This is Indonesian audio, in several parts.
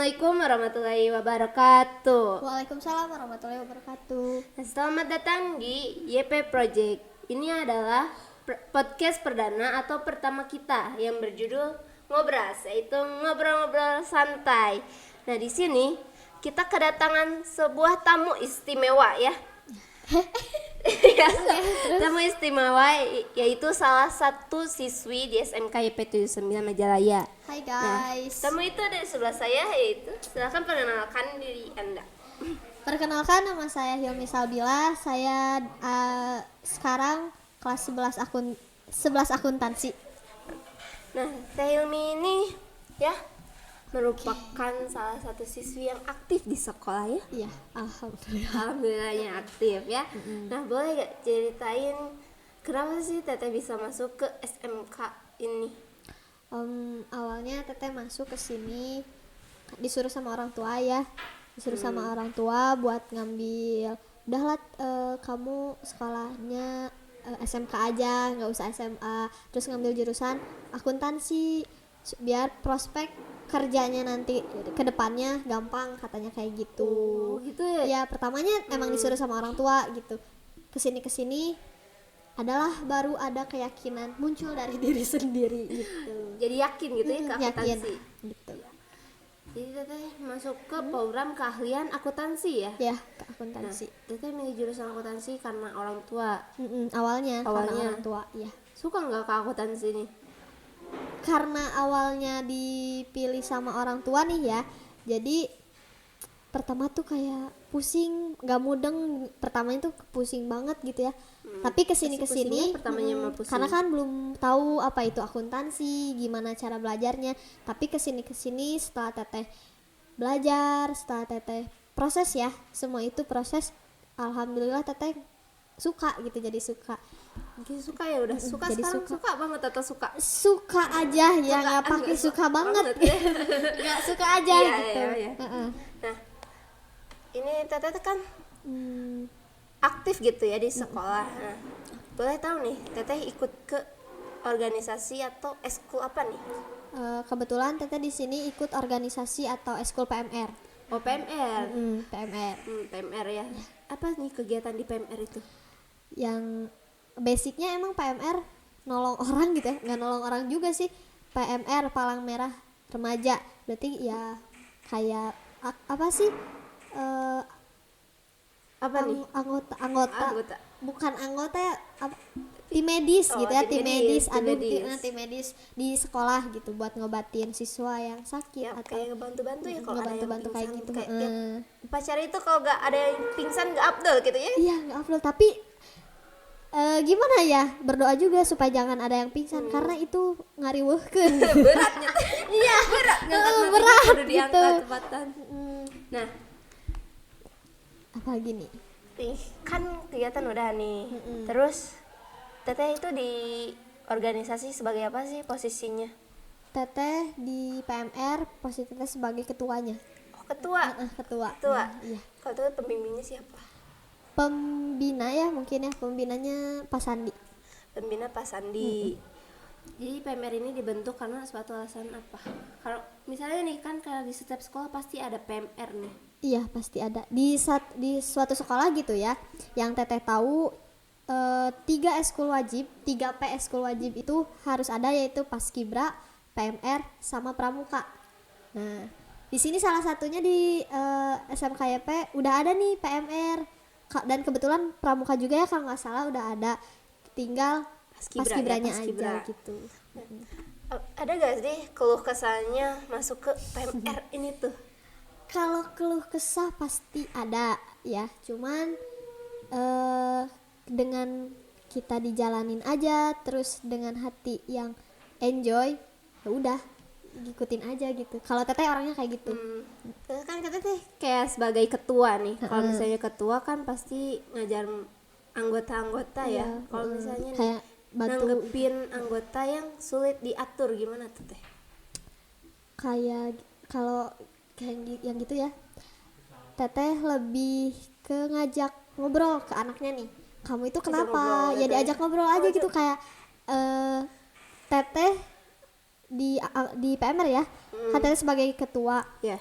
Assalamualaikum warahmatullahi wabarakatuh. Waalaikumsalam warahmatullahi wabarakatuh. Selamat datang di YP Project. Ini adalah podcast perdana atau pertama kita yang berjudul Ngobras, yaitu ngobrol-ngobrol santai. Nah, di sini kita kedatangan sebuah tamu istimewa ya. Tamu istimewa yaitu salah satu siswi di SMK YP 79 Majalaya. Hai guys. Tamu itu ada di sebelah saya, yaitu silakan perkenalkan diri Anda. Perkenalkan, nama saya Hilmi Salbila. Saya sekarang kelas 11 akuntansi. Nah, Teh Hilmi ini ya merupakan salah satu siswi yang aktif di sekolah ya. Iya, alhamdulillah. Alhamdulillahnya aktif ya. Nah, boleh gak ceritain kenapa sih Teteh bisa masuk ke SMK ini? Awalnya Teteh masuk ke sini disuruh sama orang tua ya. Disuruh sama orang tua buat ngambil, udahlah kamu sekolahnya SMK aja, nggak usah SMA. Terus ngambil jurusan akuntansi biar prospek kerjanya nanti ke depannya gampang, katanya kayak gitu. Oh, gitu ya? Ya pertamanya emang disuruh sama orang tua gitu. Kesini adalah baru ada keyakinan muncul dari diri sendiri gitu. Jadi yakin gitu ya ke Yakin akuntansi. gitu. Jadi Teteh masuk ke program keahlian akuntansi ya? Ya, ke akuntansi. Teteh milih jurusan akuntansi karena orang tua. Awalnya karena Awalnya. orang tua, ya. Suka nggak ke akuntansi ini? Karena awalnya dipilih sama orang tua nih ya, jadi pertama tuh kayak pusing, gak mudeng, pertamanya tuh pusing banget gitu ya. Tapi kesini Pusingnya pertamanya mah pusing. karena kan belum tahu apa itu akuntansi, gimana cara belajarnya. Tapi kesini setelah Teteh belajar, setelah Teteh proses ya, semua itu proses, alhamdulillah Teteh suka gitu, jadi suka. Mungkin suka ya, udah suka Jadi sekarang suka. suka banget atau suka? Suka aja ya, nggak pakai suka banget ya. nggak suka aja Iya, gitu. iya. Heeh. Nah, ini Teteh kan Hmm, aktif gitu ya di sekolah. Nah, boleh tahu nih, Teteh ikut ke organisasi atau eskul apa nih? kebetulan Teteh di sini ikut organisasi atau eskul PMR. Oh, PMR. PMR PMR ya. Apa nih kegiatan di PMR itu? yang basicnya emang PMR nolong orang gitu ya, nggak nolong orang juga sih. PMR Palang Merah Remaja, berarti ya kayak apa sih, Apa nih? anggota bukan anggota ya, tim medis Oh, gitu ya, tim tim medis, medis, tim medis di sekolah gitu buat ngobatin siswa yang sakit Ya, atau kayak ngebantu-bantu ya kalau ada yang ngebantu-bantu kayak pingsan, gitu. kayak tiap upacara itu kalau nggak ada yang pingsan nggak afdol gitu ya. Iya, nggak afdol, tapi gimana ya, berdoa juga supaya jangan ada yang pingsan karena itu ngariweuhkeun. Beratnya. Iya, berat berat udah gitu. diangkat tempatan. Nah, Apa gini? nih kan kegiatan udah nih. Terus Teteh itu di organisasi sebagai apa sih posisinya? Teteh di PMR posisi Teteh sebagai ketuanya. Oh, ketua. Ketua. Ketua. Iya. Kalau itu pembimbingnya siapa? Pembina ya, mungkin ya, pembinanya Pak Sandi. Pembina Pak Sandi. Jadi PMR ini dibentuk karena suatu alasan apa? Kalau misalnya nih kan kalau di setiap sekolah pasti ada PMR nih. Iya, pasti ada di suatu sekolah gitu ya. Yang Teteh tahu 3 eskul wajib, 3P eskul wajib itu harus ada, yaitu Paskibra, PMR sama Pramuka. Nah, di sini salah satunya di SMKYP udah ada nih PMR, dan kebetulan Pramuka juga ya kalau nggak salah udah ada, tinggal Paskibranya aja gitu. Ada gak sih keluh kesahnya masuk ke PMR ini tuh? Kalau keluh kesah pasti ada ya, cuman dengan kita dijalanin aja terus dengan hati yang enjoy, ya udah ngikutin aja gitu. Kalau Teteh orangnya kayak gitu. Terus kan Teteh kayak sebagai ketua nih. Kalau misalnya ketua kan pasti ngajar anggota-anggota ya. Kalau misalnya nih, kayak bantu, nanggepin anggota yang sulit diatur gimana Teteh? kayak kalau yang gitu ya, Teteh lebih ke ngajak ngobrol ke anaknya nih, kamu itu kenapa, ya diajak ngobrol aja gitu. Kayak Teteh di PMR ya, kan Teteh sebagai ketua, Ya.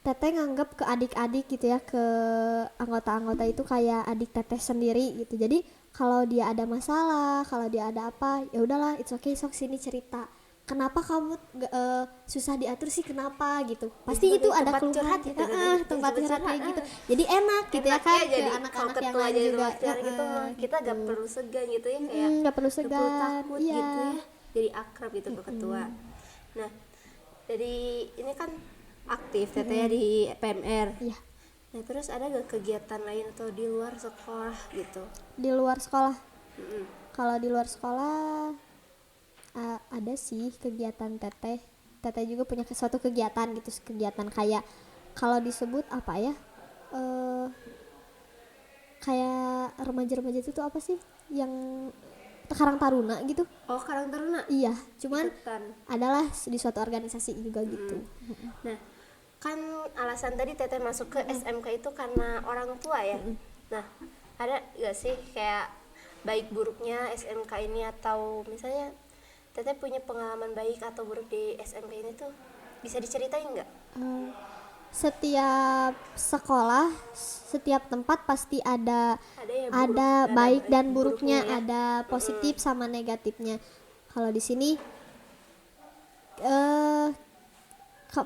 teteh nganggap ke adik-adik gitu ya, ke anggota-anggota itu kayak adik teteh sendiri gitu. Jadi kalau dia ada masalah, kalau dia ada apa, ya udahlah, it's okay, sok sini cerita. Kenapa kamu susah diatur sih, kenapa gitu? Pasti itu sebagai ada tempat keluhan, curhat gitu, tempat jadi curhat kayak curhat, gitu. Jadi enak gitu ya kan, Enaknya ke jadi anak-anak kalau yang ketua lain jadi juga. tempat gitu mah kita gak perlu segan gitu ya, kayak Nggak perlu gak perlu segan, takut iya. gitu ya, jadi akrab gitu ke ketua. Nah, jadi ini kan aktif teteh ya di PMR. Iya. Nah, terus ada gak kegiatan lain atau di luar sekolah gitu? Di luar sekolah, Mm-mm. kalau di luar sekolah ada sih kegiatan teteh. Teteh juga punya suatu kegiatan gitu, kegiatan kayak kalau disebut apa ya, kayak remaja-remaja itu tuh apa sih yang Karang Taruna gitu. Oh, Karang Taruna. Iya, cuman Ikutan. adalah di suatu organisasi juga gitu. Nah, kan alasan tadi teteh masuk ke SMK itu karena orang tua ya. Nah, ada gak sih kayak baik buruknya SMK ini, atau misalnya teteh punya pengalaman baik atau buruk di SMK ini tuh, bisa diceritain nggak? Setiap sekolah, setiap tempat pasti ada Yang ada buruk, baik ada dan buruknya, ya. ada positif sama negatifnya. Kalau di sini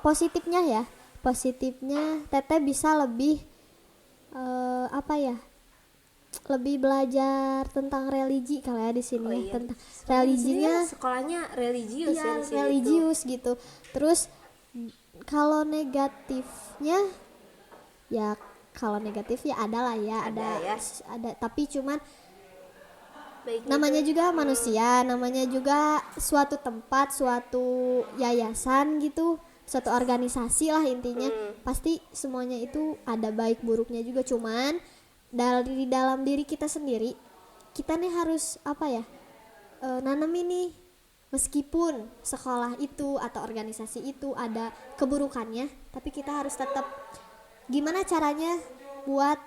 positifnya ya, positifnya teteh bisa lebih apa ya, lebih belajar tentang religi kali ya di sini Oh ya, iya. tentang Soalnya di sini religinya. ya sekolahnya religius Iya, ya di sini tuh. religius gitu. Terus kalau negatifnya ya, kalau negatif ya ada lah ya, Ada ya. ada, tapi cuman Baiknya namanya tuh, juga manusia, namanya juga suatu tempat, suatu yayasan gitu, suatu organisasi lah intinya. Pasti semuanya itu ada baik buruknya juga, cuman dari dalam diri kita sendiri, kita nih harus apa ya, nanam ini, meskipun sekolah itu atau organisasi itu ada keburukannya, tapi kita harus tetap gimana caranya buat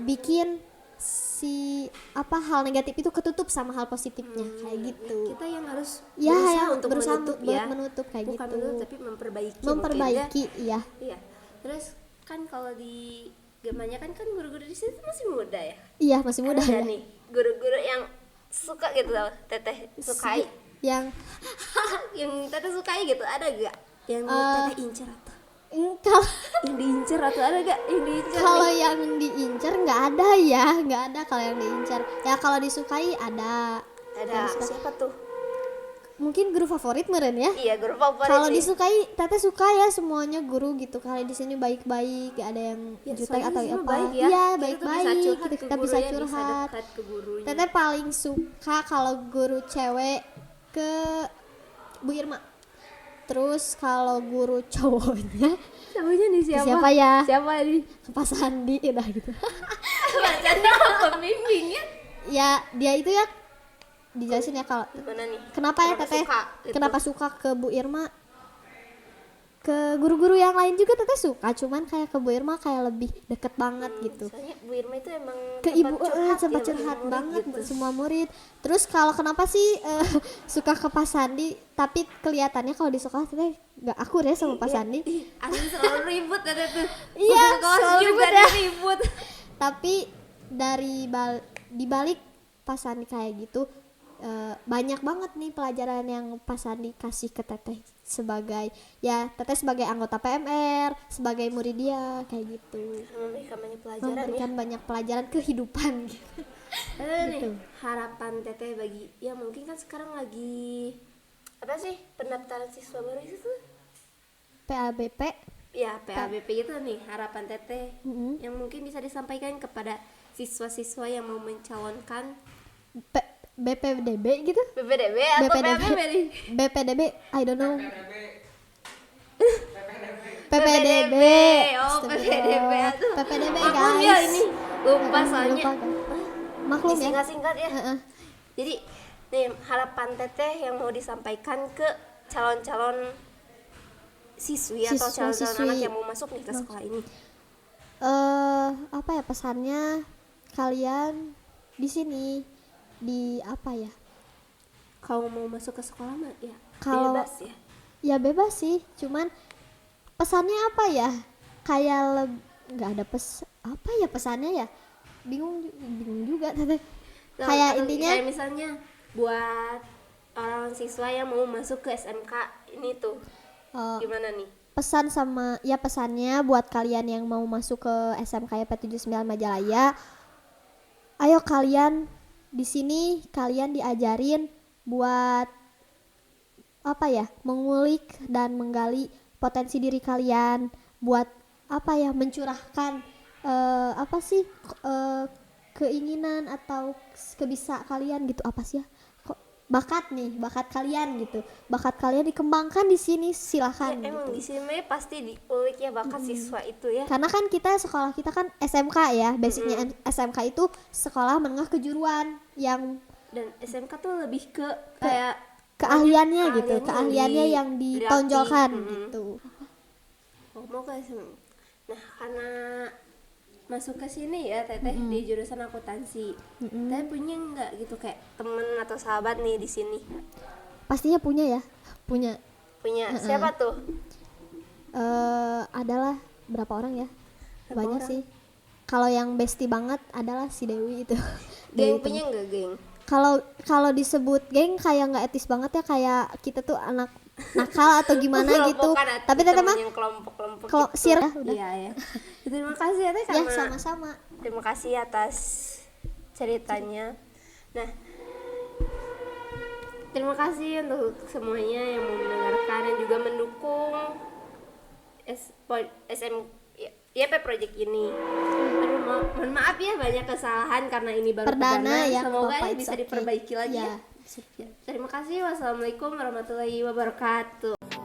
bikin si apa hal negatif itu ketutup sama hal positifnya, kayak gitu. kita yang harus Ya, berusaha yang untuk berusaha menutup buat ya. menutup kayak Bukan gitu. menutup, tapi memperbaiki. Memperbaiki, mungkin iya. ya. Iya. Terus kan kalau di Gemanya kan guru-guru di situ masih muda ya. Iya, masih muda Ada ya. nih guru-guru yang suka gitu loh, teteh sukai. Yang Yang teteh sukai gitu, ada gak? Yang teteh incer atau kalau yang diincer, atau ada gak yang diincer? kalau yang diincar nggak ada ya, nggak ada kalau yang diincar. Ya kalau disukai ada. Ada Yang suka. siapa tuh? Mungkin guru favorit meren ya. Iya, guru favorit. Kalau nih. disukai, teteh suka ya semuanya guru gitu. Kalau di sini baik-baik, gak ada yang Ya, jutek soalnya atau di sini apa. baik ya. Iya, Kita tuh baik-baik. bisa curhat Kita, ke kita bisa gurunya, curhat. bisa dekat ke gurunya. Teteh paling suka kalau guru cewek ke Bu Irma. Terus kalau guru cowoknya Namanya nih siapa ya? Siapa nih? ke Pak Sandi udah gitu. Bacanya pembimbingnya. Ya dia itu ya, dijelasin ya kalau Gimana nih? kenapa ya teteh suka gitu? kenapa suka ke Bu Irma. Ke guru-guru yang lain juga teteh suka, cuman kayak ke Bu Irma kayak lebih deket banget gitu. Soalnya Bu Irma itu emang Ke tempat ibu curhat sempat ya, curhat bagi murid banget gitu. semua murid. Terus kalau kenapa sih suka ke Pak Sandi, tapi kelihatannya kalau di sekolah teteh nggak akur ya sama Pak Sandi. Asli selalu ribut ada tuh. Iya, Masuk kelas selalu juga ribut dia ya. ribut. Tapi di balik Pak Sandi kayak gitu, banyak banget nih pelajaran yang Pak Sandi kasih ke teteh sebagai ya, teteh sebagai anggota PMR, sebagai murid dia kayak gitu. Memberikan banyak pelajaran ya. Memberikan banyak pelajaran kehidupan gitu. Ada nih harapan teteh bagi ya, mungkin kan sekarang lagi apa sih pendaftaran siswa baru itu? PABP. Ya, PABP itu nih harapan teteh Mm-mm. yang mungkin bisa disampaikan kepada siswa-siswa yang mau mencalonkan BPDB gitu. BPDB atau BPDB. PABP nih? BPDB, I don't know. PPDB. Oh, Astagfirullah. PPDB tuh. PPDB Maklum guys. ya ini lupa soalnya. Lupa, kan? Maklum ya. Disingkat-singkat ya. Heeh. Jadi nih harapan teteh yang mau disampaikan ke calon-calon siswi atau calon-calon Siswa-siswi. anak yang mau masuk nih ke sekolah ini. Apa ya pesannya, kalian di sini di apa ya, Kalau mau masuk ke sekolah mah ya Kalau- bebas ya. ya bebas sih, cuman pesannya apa ya, kayak nggak ada apa ya pesannya ya, bingung juga teteh. Kayak Atau intinya kayak misalnya buat orang siswa yang mau masuk ke SMK ini tuh gimana nih? pesannya buat kalian yang mau masuk ke SMK YP79 Majalaya, ayo kalian di sini kalian diajarin buat apa ya, mengulik dan menggali potensi diri kalian, buat apa ya, mencurahkan apa sih keinginan atau kebisa kalian gitu, apa sih ya, kok bakat kalian gitu, bakat kalian dikembangkan di sini, silakan Ya, emang gitu. di sini pasti diulik ya bakat siswa itu ya. Karena kan sekolah kita kan SMK ya, basicnya SMK itu sekolah menengah kejuruan yang Dan SMK tuh lebih ke kayak keahliannya gitu, keahliannya keahliannya yang ditonjolkan gitu. mau ke SMK. Nah, karena masuk ke sini ya teteh di jurusan akuntansi, teteh punya nggak gitu kayak temen atau sahabat nih di sini? Pastinya punya ya, punya. Siapa tuh? Adalah berapa orang ya, Berapa banyak orang? sih. Kalau yang bestie banget adalah si Dewi itu. Geng Dewi punya nggak geng? kalau disebut geng kayak nggak etis banget ya, kayak kita tuh anak nakal atau gimana gitu. Kelompokan atau Tapi teteh temen mah yang kelompok-kelompok kalau gitu. sir udah Iya ya. Terima kasih ya teh ya, karena sama-sama. terima kasih atas ceritanya. Nah, terima kasih untuk semuanya yang mau mendengarkan dan juga mendukung SM YP Project ini. Aduh, mohon maaf ya banyak kesalahan karena ini baru Perdana ya, Semoga Bapak, bisa it's okay. diperbaiki lagi ya. Ya. Terima kasih. Wassalamualaikum warahmatullahi wabarakatuh.